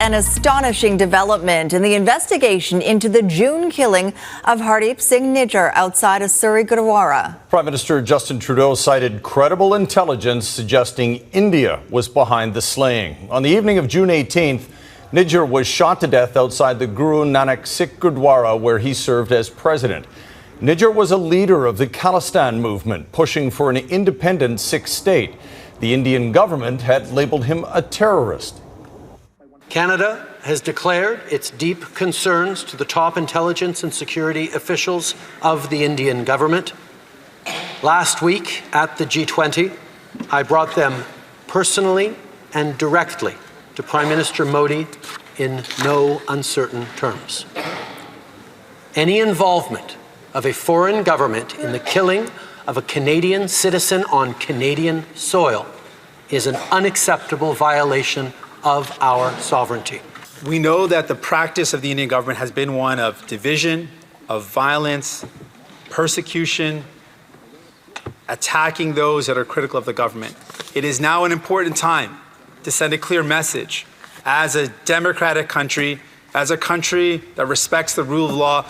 an astonishing development in the investigation into the June killing of Hardeep Singh Nijjar outside a Surrey Gurdwara. Prime Minister Justin Trudeau cited credible intelligence suggesting India was behind the slaying. On the evening of June 18th, Nijjar was shot to death outside the Guru Nanak Sikh Gurdwara, where he served as president. Nijjar was a leader of the Khalistan movement, pushing for an independent Sikh state. The Indian government had labeled him a terrorist. Canada has declared its deep concerns to the top intelligence and security officials of the Indian government. Last week at the G20, I brought them personally and directly to Prime Minister Modi in no uncertain terms. Any involvement of a foreign government in the killing of a Canadian citizen on Canadian soil is an unacceptable violation of our sovereignty. We know that the practice of the Indian government has been one of division, of violence, persecution, attacking those that are critical of the government. It is now an important time to send a clear message as a democratic country, as a country that respects the rule of law.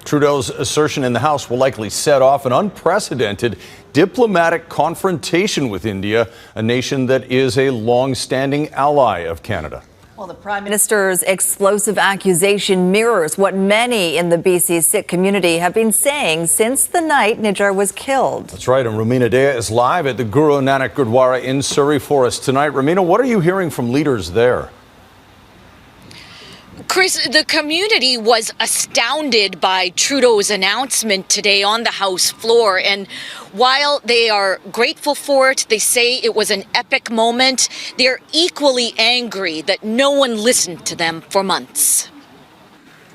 Trudeau's assertion in the House will likely set off an unprecedented diplomatic confrontation with India, a nation that is a long-standing ally of Canada. Well, the Prime Minister's explosive accusation mirrors what many in the BC Sikh community have been saying since the night Nijjar was killed. That's right, and Rumina Dea is live at the Guru Nanak Gurdwara in Surrey for us tonight. Rumina, what are you hearing from leaders there? Chris, the community was astounded by Trudeau's announcement today on the House floor. And while they are grateful for it, they say it was an epic moment. They're equally angry that no one listened to them for months.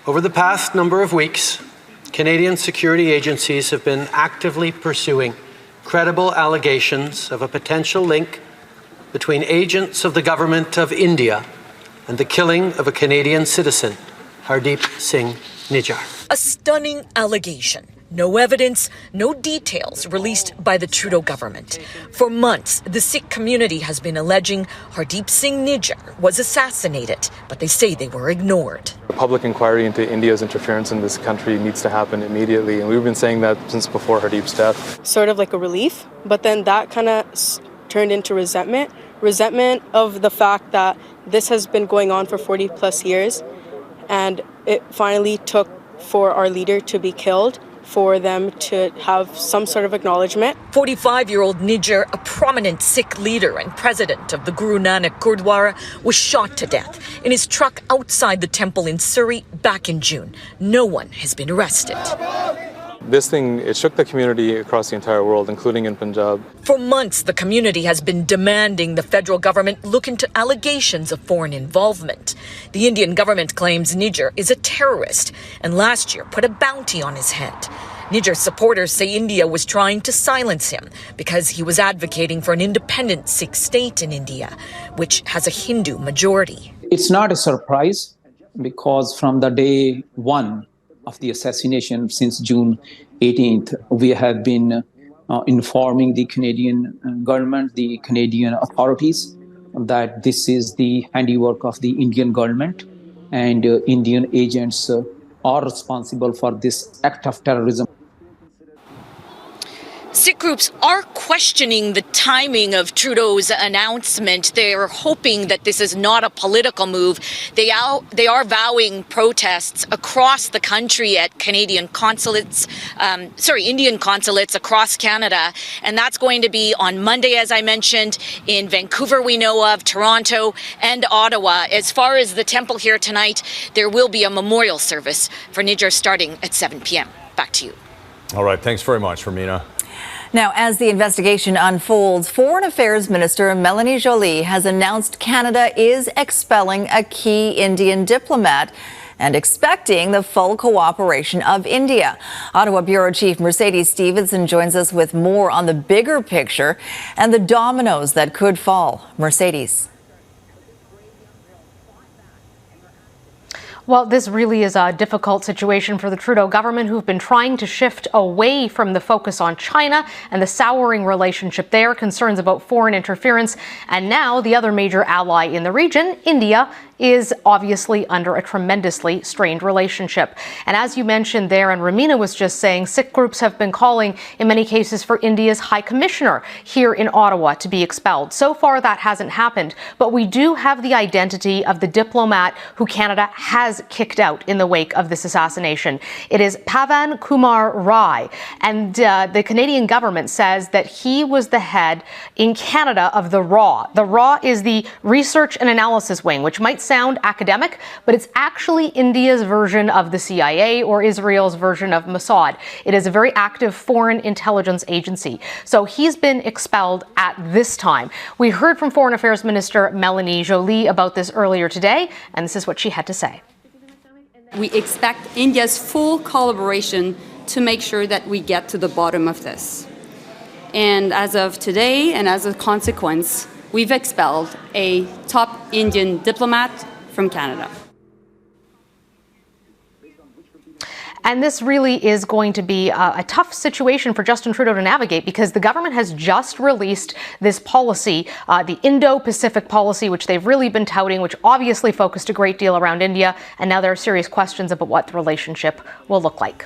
Over the past number of weeks, Canadian security agencies have been actively pursuing credible allegations of a potential link between agents of the government of India and the killing of a Canadian citizen, Hardeep Singh Nijjar. A stunning allegation. No evidence, no details released by the Trudeau government. For months, the Sikh community has been alleging Hardeep Singh Nijjar was assassinated, but they say they were ignored. A public inquiry into India's interference in this country needs to happen immediately, and we've been saying that since before Hardeep's death. Sort of like a relief, but then that kind of turned into resentment of the fact that this has been going on for 40 plus years, and it finally took for our leader to be killed for them to have some sort of acknowledgement. 45-year-old Nijjar, a prominent Sikh leader and president of the Guru Nanak Gurdwara, was shot to death in his truck outside the temple in Surrey back in June. No one has been arrested. This thing, it shook the community across the entire world, including in Punjab. For months, the community has been demanding the federal government look into allegations of foreign involvement. The Indian government claims Nijjar is a terrorist and last year put a bounty on his head. Nijjar's supporters say India was trying to silence him because he was advocating for an independent Sikh state in India, which has a Hindu majority. It's not a surprise because from the day one of the assassination since June 18th, we have been informing the Canadian government, the Canadian authorities, that this is the handiwork of the Indian government and Indian agents are responsible for this act of terrorism. Sikh groups are questioning the timing of Trudeau's announcement. They're hoping that this is not a political move. They are vowing protests across the country at Indian consulates across Canada. And that's going to be on Monday, as I mentioned, in Vancouver we know of, Toronto and Ottawa. As far as the temple here tonight, there will be a memorial service for Nijjar starting at 7 p.m. Back to you. All right, thanks very much, Rumina. Now, as the investigation unfolds, Foreign Affairs Minister Melanie Joly has announced Canada is expelling a key Indian diplomat and expecting the full cooperation of India. Ottawa Bureau Chief Mercedes Stephenson joins us with more on the bigger picture and the dominoes that could fall. Mercedes. Well, this really is a difficult situation for the Trudeau government, who've been trying to shift away from the focus on China and the souring relationship there, concerns about foreign interference. And now the other major ally in the region, India, is obviously under a tremendously strained relationship. And as you mentioned there, and Ramina was just saying, Sikh groups have been calling, in many cases, for India's High Commissioner here in Ottawa to be expelled. So far, that hasn't happened, but we do have the identity of the diplomat who Canada has kicked out in the wake of this assassination. It is Pavan Kumar Rai, and the Canadian government says that he was the head in Canada of the RAW. The RAW is the Research and Analysis Wing, which might sound academic, but it's actually India's version of the CIA or Israel's version of Mossad. It is a very active foreign intelligence agency. So he's been expelled at this time. We heard from Foreign Affairs Minister Melanie Joly about this earlier today, and this is what she had to say. We expect India's full collaboration to make sure that we get to the bottom of this. And as of today, and as a consequence, we've expelled a top Indian diplomat from Canada. And this really is going to be a tough situation for Justin Trudeau to navigate, because the government has just released this policy, the Indo-Pacific policy, which they've really been touting, which obviously focused a great deal around India. And now there are serious questions about what the relationship will look like.